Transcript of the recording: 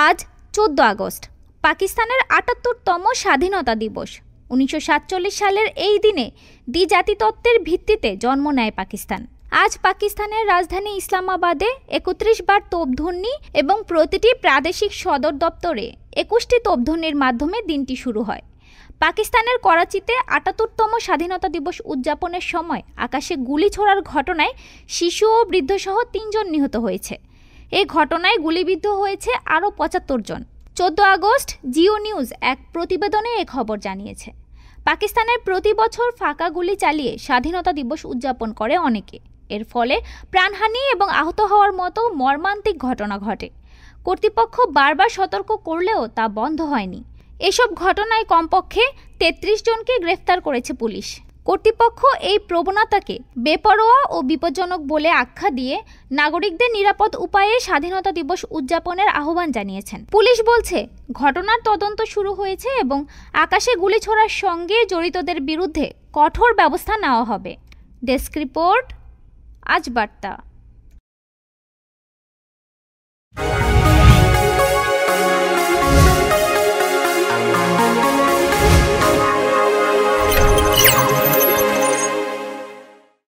আজ 14 আগস্ট পাকিস্তানের ৭৮তম স্বাধীনতা দিবস। ১৯৪৭ সালের এই দিনে দ্বিজাতিতত্ত্বের ভিত্তিতে জন্ম নেয় পাকিস্তান। আজ পাকিস্তানের রাজধানী ইসলামাবাদে ৩১ বার তোপধ্বনি এবং প্রতিটি প্রাদেশিক সদর দপ্তরে ২১টি তোপধ্বনির মাধ্যমে দিনটি শুরু হয়। পাকিস্তানের করাচিতে ৭৮তম স্বাধীনতা দিবস উদযাপনের সময় আকাশে গুলি ছোড়ার ঘটনায় শিশু ও বৃদ্ধসহ ৩ জন নিহত হয়েছে। এই ঘটনায় গুলিবিদ্ধ হয়েছে আরও ৭৫ জন। 14 আগস্ট জিও নিউজ এক প্রতিবেদনে এ খবর জানিয়েছে। পাকিস্তানের প্রতি বছর ফাঁকা গুলি চালিয়ে স্বাধীনতা দিবস উদযাপন করে অনেকে। এর ফলে প্রাণহানি এবং আহত হওয়ার মতো মর্মান্তিক ঘটনা ঘটে। কর্তৃপক্ষ বারবার সতর্ক করলেও তা বন্ধ হয়নি। এসব ঘটনায় কমপক্ষে ৩৩ জনকে গ্রেফতার করেছে পুলিশ। কর্তৃপক্ষ এই প্রবণতাকে বেপরোয়া ও বিপজ্জনক বলে আখ্যা দিয়ে নাগরিকদের নিরাপদ উপায়ে স্বাধীনতা দিবস উদযাপনের আহ্বান জানিয়েছেন। পুলিশ বলছে, ঘটনার তদন্ত শুরু হয়েছে এবং আকাশে গুলি ছোড়ার সঙ্গে জড়িতদের বিরুদ্ধে কঠোর ব্যবস্থা নেওয়া হবে। ডেস্ক রিপোর্ট, আজ বার্তা।